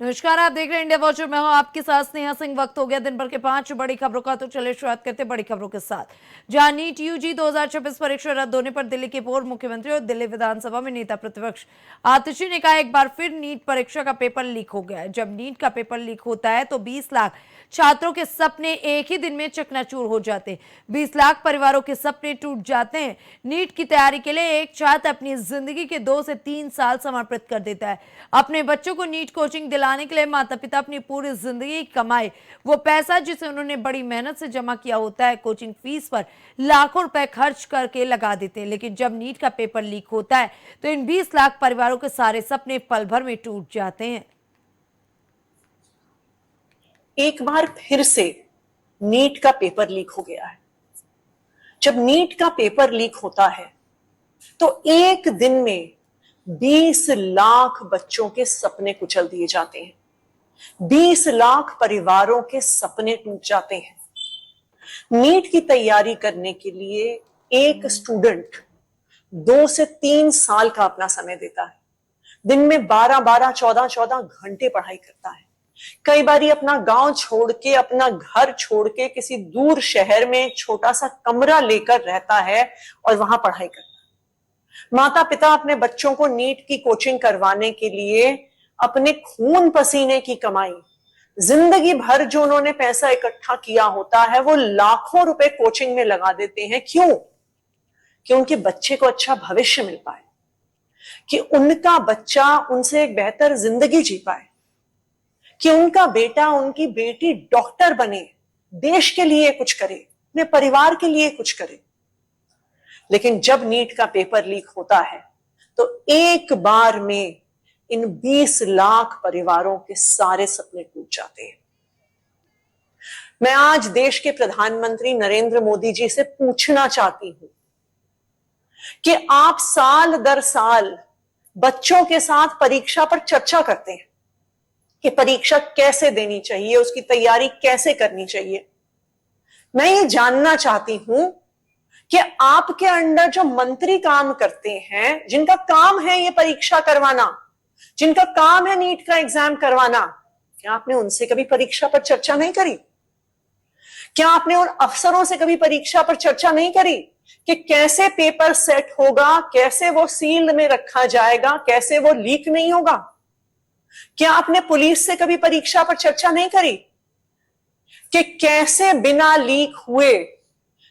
नमस्कार, आप देख रहे हैं इंडिया वॉचर। मैं हूं आपके साथ स्नेहा सिंह। वक्त हो गया दिन भर के 5 बड़ी खबरों का, तो चले शुरुआत करते बड़ी खबरों के साथ। जहां नीट यूजी 2026 परीक्षा रद्द होने पर दिल्ली के पूर्व मुख्यमंत्री और दिल्ली विधानसभा में नेता प्रतिपक्ष आतिशी ने कहा, एक बार फिर नीट परीक्षा का पेपर लीक हो गया है। जब नीट का पेपर लीक होता है तो 20 लाख छात्रों के सपने एक ही दिन में चकनाचूर हो जाते हैं। 20 लाख परिवारों के सपने टूट जाते हैं। नीट की तैयारी के लिए एक छात्र अपनी जिंदगी के 2 से 3 साल समर्पित कर देता है। अपने बच्चों को नीट कोचिंग दिलाने के लिए माता पिता अपनी पूरी जिंदगी कमाए वो पैसा जिसे उन्होंने बड़ी मेहनत से जमा किया होता है, कोचिंग फीस पर लाखों रुपए खर्च करके लगा देते हैं। लेकिन जब नीट का पेपर लीक होता है तो इन 20 लाख परिवारों के सारे सपने पल भर में टूट जाते हैं। एक बार फिर से नीट का पेपर लीक हो गया है। जब नीट का पेपर लीक होता है तो एक दिन में 20 लाख बच्चों के सपने कुचल दिए जाते हैं। 20 लाख परिवारों के सपने टूट जाते हैं। नीट की तैयारी करने के लिए एक स्टूडेंट 2 से 3 साल का अपना समय देता है। दिन में 12-12, 14-14 घंटे पढ़ाई करता है। कई बार अपना गांव छोड़ के, अपना घर छोड़ के किसी दूर शहर में छोटा सा कमरा लेकर रहता है और वहां पढ़ाई करता है। माता पिता अपने बच्चों को नीट की कोचिंग करवाने के लिए अपने खून पसीने की कमाई, जिंदगी भर जो उन्होंने पैसा इकट्ठा किया होता है, वो लाखों रुपए कोचिंग में लगा देते हैं। क्यों? कि उनके बच्चे को अच्छा भविष्य मिल पाए, कि उनका बच्चा उनसे एक बेहतर जिंदगी जी पाए, कि उनका बेटा, उनकी बेटी डॉक्टर बने, देश के लिए कुछ करे, अपने परिवार के लिए कुछ करे। लेकिन जब नीट का पेपर लीक होता है तो एक बार में इन 20 लाख परिवारों के सारे सपने टूट जाते हैं। मैं आज देश के प्रधानमंत्री नरेंद्र मोदी जी से पूछना चाहती हूं कि आप साल दर साल बच्चों के साथ परीक्षा पर चर्चा करते हैं कि परीक्षा कैसे देनी चाहिए, उसकी तैयारी कैसे करनी चाहिए। मैं ये जानना चाहती हूं कि आपके अंडर जो मंत्री काम करते हैं, जिनका काम है ये परीक्षा करवाना, जिनका काम है नीट का एग्जाम करवाना, क्या आपने उनसे कभी परीक्षा पर चर्चा नहीं करी? क्या आपने उन अफसरों से कभी परीक्षा पर चर्चा नहीं करी कि कैसे पेपर सेट होगा, कैसे वो सील्ड में रखा जाएगा, कैसे वो लीक नहीं होगा? क्या आपने पुलिस से कभी परीक्षा पर चर्चा नहीं करी कि कैसे बिना लीक हुए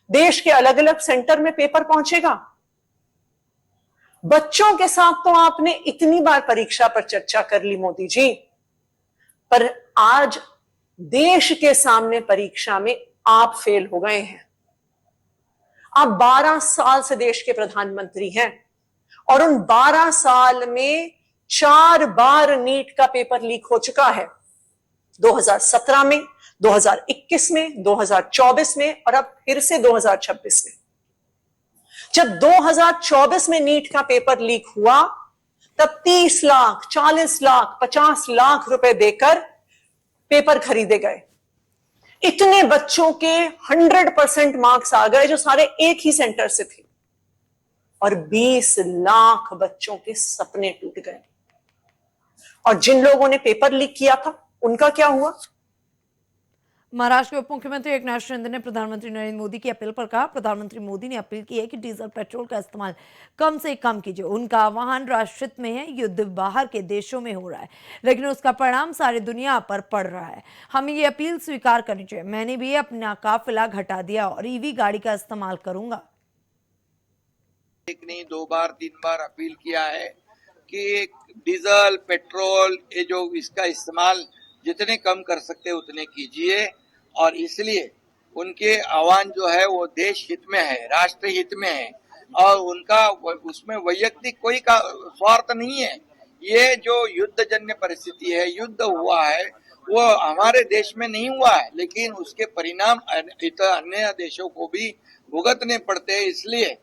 देश के अलग अलग सेंटर में पेपर पहुंचेगा? बच्चों के साथ तो आपने इतनी बार परीक्षा पर चर्चा कर ली मोदी जी, पर आज देश के सामने परीक्षा में आप फेल हो गए हैं। आप 12 साल से देश के प्रधानमंत्री हैं और उन 12 साल में 4 बार नीट का पेपर लीक हो चुका है। 2017 में, 2021 में, 2024 में और अब फिर से 2026 में। जब 2024 में नीट का पेपर लीक हुआ तब 30 लाख, 40 लाख, 50 लाख रुपए देकर पेपर खरीदे गए। इतने बच्चों के 100% मार्क्स आ गए जो सारे एक ही सेंटर से थे और 20 लाख बच्चों के सपने टूट गए। और जिन लोगों ने पेपर लीक किया था उनका क्या हुआ? महाराष्ट्र के उप मुख्यमंत्री एकनाथ शिंदे ने प्रधानमंत्री नरेंद्र मोदी की अपील पर कहा, प्रधानमंत्री मोदी ने अपील की है कि डीजल पेट्रोल का इस्तेमाल कम से कम कीजिए। उनका आह्वान राष्ट्र हित में है। युद्ध बाहर के देशों में हो रहा है लेकिन उसका परिणाम सारी दुनिया पर पड़ रहा है। हमें ये अपील स्वीकार करनी चाहिए। मैंने भी अपना काफिला घटा दिया और ईवी गाड़ी का इस्तेमाल करूंगा। एक नहीं, 2 बार 3 बार अपील किया है कि डीजल पेट्रोल ये जो इसका इस्तेमाल जितने कम कर सकते उतने कीजिए। और इसलिए उनके आह्वान जो है वो देश हित में है, राष्ट्र हित में है और उनका उसमें वैयक्तिक कोई का स्वार्थ नहीं है। ये जो युद्ध जन्य परिस्थिति है, युद्ध हुआ है, वो हमारे देश में नहीं हुआ है लेकिन उसके परिणाम अन्य देशों को भी भुगतने पड़ते हैं। इसलिए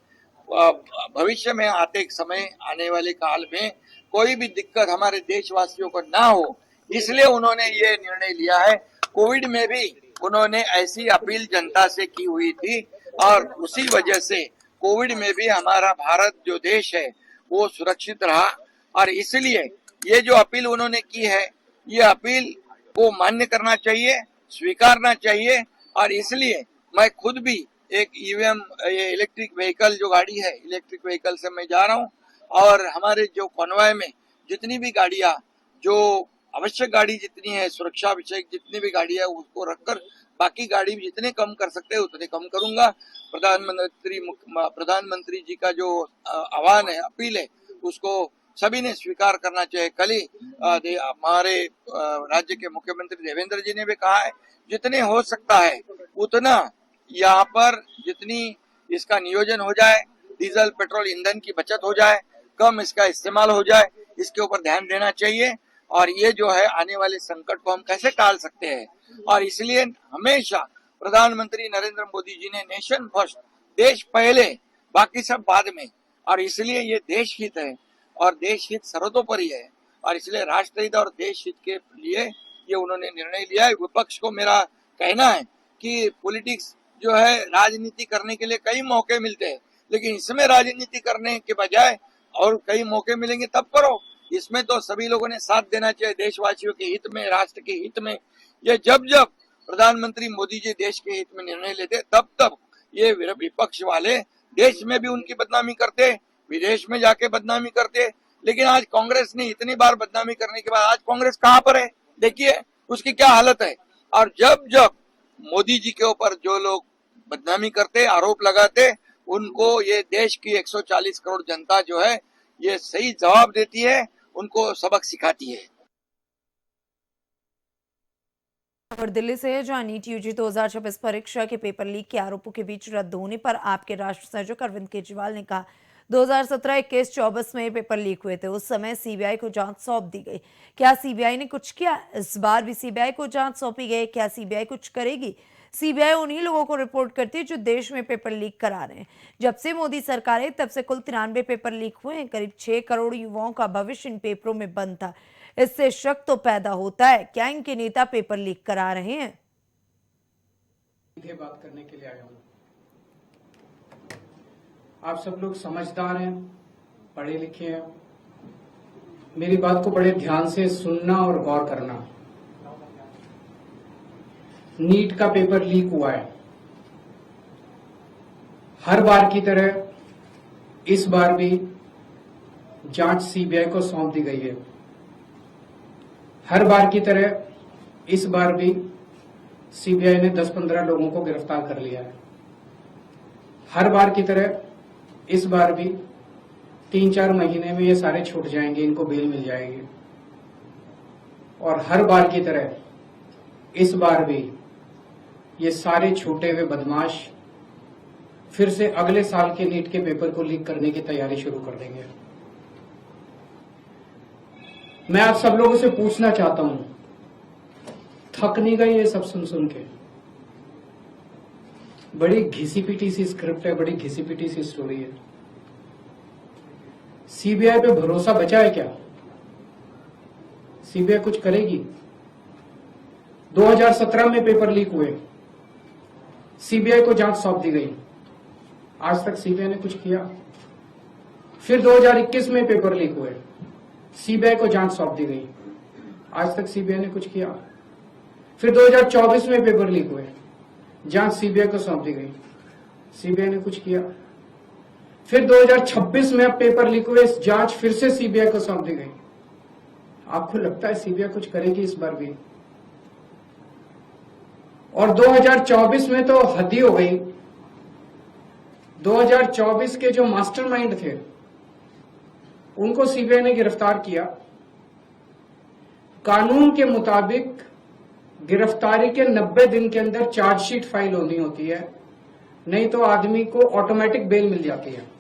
भविष्य में आते समय, आने वाले काल में कोई भी दिक्कत हमारे देशवासियों को ना हो, इसलिए उन्होंने ये निर्णय लिया है। कोविड में भी उन्होंने ऐसी अपील जनता से की हुई थी और उसी वजह से कोविड में भी हमारा भारत जो देश है वो सुरक्षित रहा। और इसलिए ये जो अपील उन्होंने की है ये अपील को मान्य करना चाहिए, स्वीकारना चाहिए। और इसलिए मैं खुद भी एक ईवीएम, ये इलेक्ट्रिक व्हीकल जो गाड़ी है, इलेक्ट्रिक व्हीकल से मैं जा रहा हूँ। और हमारे जो कॉन्वॉय में जितनी भी गाड़ियां, जो आवश्यक गाड़ी जितनी है, सुरक्षा विषय जितनी भी गाड़ी है, उसको रखकर बाकी गाड़ी जितने कम कर सकते हैं उतने कम करूंगा। प्रधानमंत्री जी का जो आह्वान है, अपील है, उसको सभी ने स्वीकार करना चाहिए। कल ही हमारे राज्य के मुख्यमंत्री देवेंद्र जी ने भी कहा है, जितने हो सकता है उतना यहाँ पर जितनी इसका नियोजन हो जाए, डीजल पेट्रोल ईंधन की बचत हो जाए, कम इसका इस्तेमाल हो जाए, इसके ऊपर ध्यान देना चाहिए। और ये जो है आने वाले संकट को हम कैसे टाल सकते हैं। और इसलिए हमेशा प्रधानमंत्री नरेंद्र मोदी जी ने नेशन फर्स्ट, देश पहले, बाकी सब बाद में, और इसलिए ये देश हित है और देश हित सर्वतोपरि है। और इसलिए राष्ट्र हित और देश हित के लिए ये उन्होंने निर्णय लिया है। विपक्ष को मेरा कहना है कि पॉलिटिक्स जो है, राजनीति करने के लिए कई मौके मिलते हैं, लेकिन इसमें राजनीति करने के बजाय और कई मौके मिलेंगे तब करो। इसमें तो सभी लोगों ने साथ देना चाहिए, देशवासियों के हित में, राष्ट्र के हित में। ये जब जब प्रधानमंत्री मोदी जी देश के हित में निर्णय लेते, तब तब ये विपक्ष वाले देश में भी उनकी बदनामी करते, विदेश में जाके बदनामी करते। लेकिन आज कांग्रेस ने इतनी बार बदनामी करने के बाद आज कांग्रेस कहां पर है, देखिए उसकी क्या हालत है। और जब जब मोदी जी के ऊपर जो लोग बदनामी करते, आरोप लगाते, उनको ये देश की 140 करोड़ जनता जो है, ये सही जवाब देती है, उनको सबक सिखाती है। और दिल्ली से है, जहां नीट यूजी 2026 परीक्षा के पेपर लीक के आरोपों के बीच रद्द होने पर आपके राष्ट्र संयोजक अरविंद केजरीवाल ने कहा 2017, 21, 24 में पेपर लीक हुए थे, उस समय सीबीआई को जांच सौंप दी गई। क्या सीबीआई ने कुछ किया? इस बार भी सीबीआई को जांच सौंपी गई। क्या सीबीआई कुछ करेगी? सीबीआई उन्हीं लोगों को रिपोर्ट करती है जो देश में पेपर लीक करा रहे हैं। जब से मोदी सरकार है तब से कुल 93 पेपर लीक हुए हैं। करीब 6 करोड़ युवाओं का भविष्य इन पेपरों में बंद था। इससे शक तो पैदा होता है, क्या इनके नेता पेपर लीक करा रहे हैं? सीधे बात करने के लिए आया हूं। आप सब लोग समझदार हैं, पढ़े लिखे हैं। मेरी बात को बड़े ध्यान से सुनना और गौर करना। नीट का पेपर लीक हुआ है। हर बार की तरह इस बार भी जांच सीबीआई को सौंप दी गई है। हर बार की तरह इस बार भी सीबीआई ने 10-15 लोगों को गिरफ्तार कर लिया है। हर बार की तरह इस बार भी 3-4 महीने में ये सारे छूट जाएंगे, इनको बेल मिल जाएगी। और हर बार की तरह इस बार भी ये सारे छूटे हुए बदमाश फिर से अगले साल के नीट के पेपर को लीक करने की तैयारी शुरू कर देंगे। मैं आप सब लोगों से पूछना चाहता हूं, थक नहीं गए ये सब सुन के? बड़ी घिसी पिटी सी स्क्रिप्ट है, बड़ी घिसी पिटी सी स्टोरी है। सीबीआई पे भरोसा बचा है क्या? सीबीआई कुछ करेगी? 2017 में पेपर लीक हुए, सीबीआई को जांच सौंप दी गई, आज तक सीबीआई ने कुछ किया? फिर 2021 में पेपर लीक हुए, सीबीआई को जांच सौंप दी गई, आज तक सीबीआई ने कुछ किया? फिर 2024 में पेपर लीक हुए, जांच सीबीआई को सौंप दी गई, सीबीआई ने कुछ किया? फिर 2026 में अब पेपर लीक हुए, जांच फिर से सीबीआई को सौंप दी गई। आपको लगता है सीबीआई कुछ करेगी इस बार भी? और 2024 में तो हद ही हो गई। 2024 के जो मास्टरमाइंड थे उनको सीबीआई ने गिरफ्तार किया। कानून के मुताबिक गिरफ्तारी के 90 दिन के अंदर चार्जशीट फाइल होनी होती है, नहीं तो आदमी को ऑटोमेटिक बेल मिल जाती है।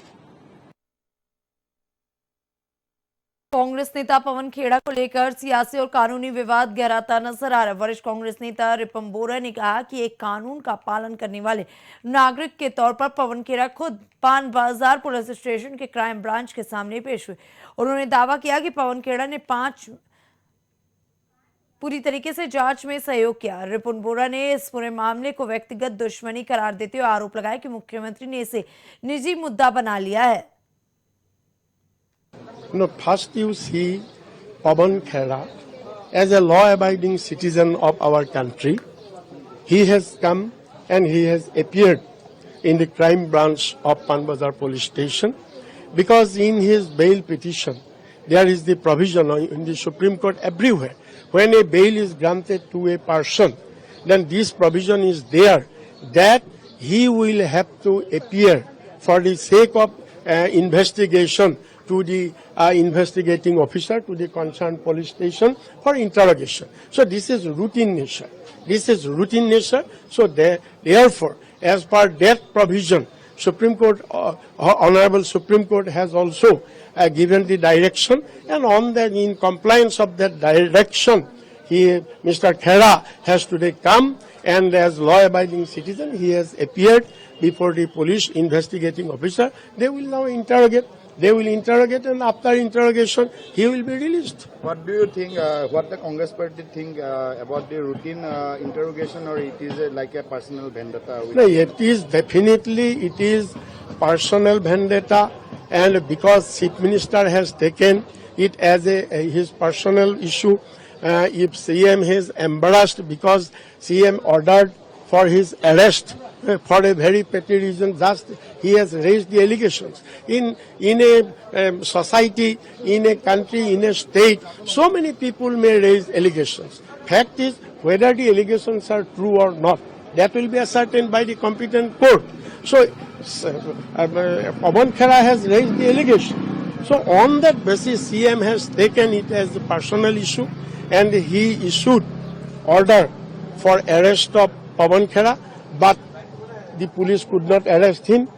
कांग्रेस नेता पवन खेड़ा को लेकर सियासी और कानूनी विवाद गहराता नजर आ रहा है। वरिष्ठ कांग्रेस नेता रिपुन बोरा ने कहा कि एक कानून का पालन करने वाले नागरिक के तौर पर पवन खेड़ा खुद पान बाजार पुलिस स्टेशन के क्राइम ब्रांच के सामने पेश हुए। उन्होंने दावा किया कि पवन खेड़ा ने पूरी तरीके से जांच में सहयोग किया। रिपुन बोरा ने इस पूरे मामले को व्यक्तिगत दुश्मनी करार देते हुए आरोप लगाया कि मुख्यमंत्री ने इसे निजी मुद्दा बना लिया है। No, first you see Pawan Khera as a law-abiding citizen of our country, he has come and he has appeared in the crime branch of Panbazar police station, because in his bail petition there is the provision in the Supreme Court everywhere. When a bail is granted to a person, then this provision is there that he will have to appear for the sake of investigation to the investigating officer, to the concerned police station for interrogation. So this is routine nature. This is routine nature. So therefore, as per that provision, Supreme Court, Honorable Supreme Court has also given the direction, and on that, in compliance of that direction, Mr. Khera has today come, and as law-abiding citizen, he has appeared before the police investigating officer. They will now interrogate. They will interrogate, and after interrogation, he will be released. What do you think, what the Congress party think about the routine interrogation, or it is like a personal vendetta? No, it is definitely, it is personal vendetta, and because Chief Minister has taken it as his personal issue, if CM is embarrassed because CM ordered for his arrest for a very petty reason, just he has raised the allegations. In a society, in a country, in a state, so many people may raise allegations. Fact is, whether the allegations are true or not, that will be ascertained by the competent court. So, Pawan Khera has raised the allegation. So, on that basis, CM has taken it as a personal issue, and he issued order for arrest of Pawan Khera, but the police could not arrest him.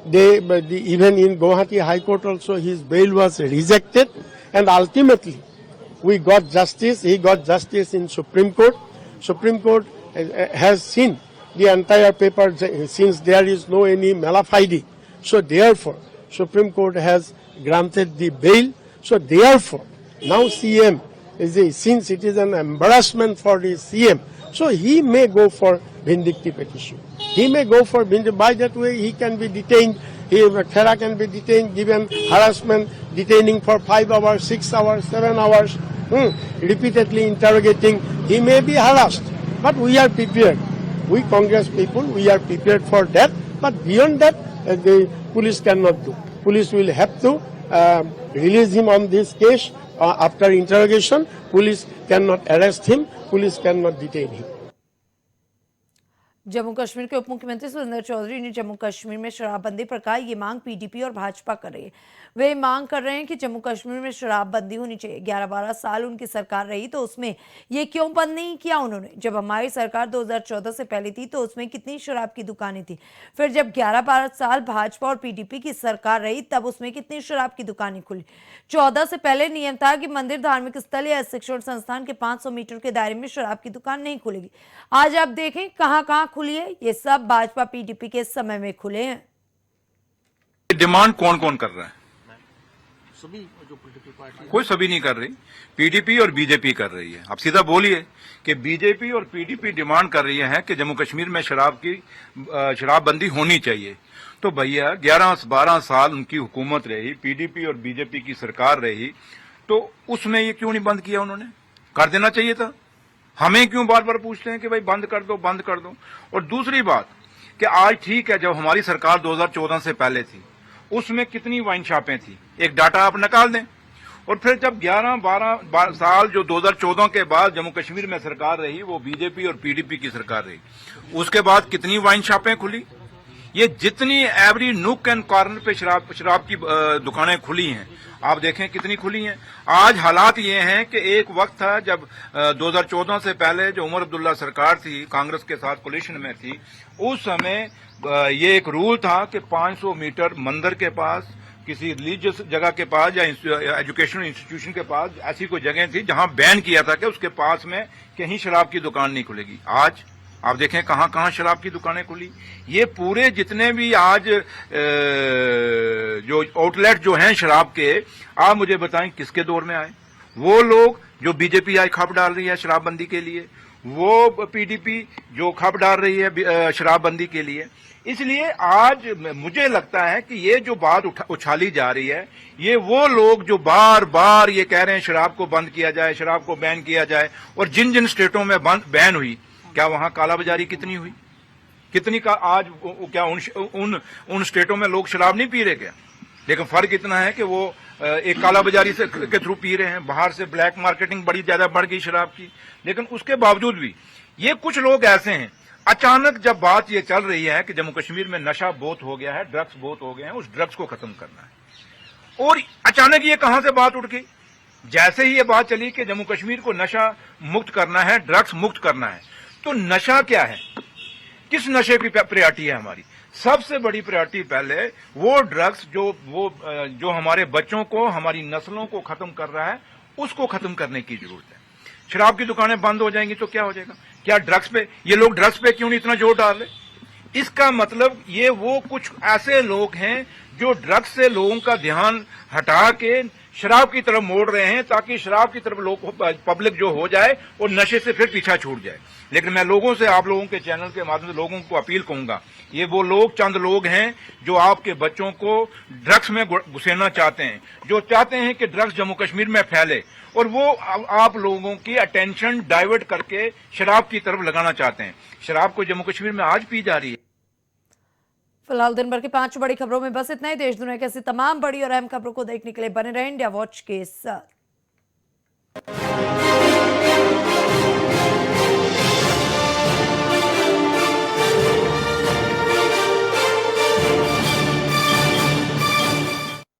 Even in Guwahati High Court also, his bail was rejected, and ultimately we got justice. He got justice in Supreme Court. Supreme Court has seen the entire paper since there is no any mala fide. So therefore, Supreme Court has granted the bail. So therefore, now CM since it is an embarrassment for the CM, so he may go for vindictive petition. He may go for vindictive. By that way, he can be detained. Khera can be detained, given harassment, detaining for 5 hours, 6 hours, 7 hours, repeatedly interrogating. He may be harassed, but we are prepared. We Congress people, we are prepared for that. But beyond that, the police cannot do. Police will have to release him on this case. After interrogation, police cannot arrest him, police cannot detain him. Jammu Kashmir के उप मुख्यमंत्री सुरेंद्र चौधरी ने जम्मू कश्मीर में शराबबंदी पर कहा ये मांग पीडीपी और भाजपा कर रही है। वे मांग कर रहे हैं कि जम्मू कश्मीर में शराबबंदी होनी चाहिए। 11-12 साल उनकी सरकार रही तो उसमें ये क्यों बंद नहीं किया उन्होंने? जब हमारी सरकार 2014 से पहले थी तो उसमें कितनी शराब की दुकानें थी? फिर जब 11-12 साल भाजपा और पीडीपी की सरकार रही तब उसमें कितनी शराब की दुकानें खुली? 14 से पहले नियम था कि मंदिर, धार्मिक स्थल या शिक्षण संस्थान के 500 मीटर के दायरे में शराब की दुकान नहीं खुलेगी। आज आप देखें कहां खुली है। ये सब भाजपा पीडीपी के समय में खुले हैं। डिमांड कौन कौन कर रहा है? सभी जो पॉलिटिकल पार्टी, कोई सभी नहीं कर रही। पीडीपी और बीजेपी कर रही है। आप सीधा बोलिए कि बीजेपी और पीडीपी डिमांड कर रही है कि जम्मू कश्मीर में शराबबंदी होनी चाहिए। तो भैया 11-12 साल उनकी हुकूमत रही, पीडीपी और बीजेपी की सरकार रही, तो उसमें ये क्यों नहीं बंद किया? उन्होंने कर देना चाहिए था। हमें क्यों बार बार पूछते हैं कि भाई बंद कर दो, बंद कर दो? और दूसरी बात कि आज ठीक है, जब हमारी सरकार 2014 से पहले थी उसमें कितनी वाइन शॉपें थी, एक डाटा आप निकाल दें। और फिर जब 11-12 साल जो 2014 के बाद जम्मू कश्मीर में सरकार रही, वो बीजेपी और पीडीपी की सरकार रही, उसके बाद कितनी वाइन शॉपें खुली? ये जितनी एवरी नूक एंड कॉर्नर पे शराब की दुकानें खुली हैं, आप देखें कितनी खुली हैं। आज हालात ये हैं कि एक वक्त था जब 2014 से पहले जो उमर अब्दुल्ला सरकार थी, कांग्रेस के साथ कोलिशन में थी, उस समय ये एक रूल था कि 500 मीटर मंदिर के पास, किसी रिलीजियस जगह के पास या एजुकेशनल इंस्टीट्यूशन के पास ऐसी कोई जगह थी जहां बैन किया था कि उसके पास में कहीं शराब की दुकान नहीं खुलेगी। आज आप देखें कहां कहां शराब की दुकानें खुली। ये पूरे जितने भी आज जो आउटलेट जो हैं शराब के, आप मुझे बताएं किसके दौर में आए? वो लोग जो बीजेपी आज खप डाल रही है शराबबंदी के लिए, वो पीडीपी जो खप डाल रही है शराबबंदी के लिए। इसलिए आज मुझे लगता है कि ये जो बात उछाली जा रही है, ये वो लोग जो बार बार ये कह रहे हैं शराब को बंद किया जाए, शराब को बैन किया जाए, और जिन जिन स्टेटों में बैन हुई, क्या वहां कालाबाजारी कितनी हुई, कितनी का आज क्या उन स्टेटों में लोग शराब नहीं पी रहे क्या? लेकिन फर्क इतना है कि वो एक कालाबाजारी से के थ्रू पी रहे हैं, बाहर से ब्लैक मार्केटिंग बड़ी ज्यादा बढ़ गई शराब की। लेकिन उसके बावजूद भी ये कुछ लोग ऐसे हैं, अचानक जब बात ये चल रही है कि जम्मू कश्मीर में नशा बहुत हो गया है, ड्रग्स बहुत हो गए हैं, उस ड्रग्स को खत्म करना है, और अचानक ये कहां से बात उठ गई? जैसे ही ये बात चली कि जम्मू कश्मीर को नशा मुक्त करना है, ड्रग्स मुक्त करना है, तो नशा क्या है, किस नशे की प्रायोरिटी है हमारी? सबसे बड़ी प्रायोरिटी पहले वो ड्रग्स जो हमारे बच्चों को, हमारी नस्लों को खत्म कर रहा है, उसको खत्म करने की जरूरत है। शराब की दुकानें बंद हो जाएंगी तो क्या हो जाएगा? क्या ड्रग्स पे, ये लोग ड्रग्स पे क्यों नहीं इतना जोर डाल रहे? इसका मतलब ये वो कुछ ऐसे लोग हैं जो ड्रग्स से लोगों का ध्यान हटा के शराब की तरफ मोड़ रहे हैं, ताकि शराब की तरफ लोग पब्लिक जो हो जाए और नशे से फिर पीछा छूट जाए। लेकिन मैं लोगों से, आप लोगों के चैनल के माध्यम से लोगों को अपील करूंगा, ये वो लोग, चंद लोग हैं जो आपके बच्चों को ड्रग्स में घुसेना चाहते हैं, जो चाहते हैं कि ड्रग्स जम्मू कश्मीर में फैले, और वो आप लोगों की अटेंशन डाइवर्ट करके शराब की तरफ लगाना चाहते हैं। शराब को जम्मू कश्मीर में आज पी जा रही है। फिलहाल दिन भर की 5 बड़ी खबरों में बस इतना ही। देश दुनिया की ऐसी तमाम बड़ी और अहम खबरों को देखने के लिए बने रहें इंडिया वॉच के साथ।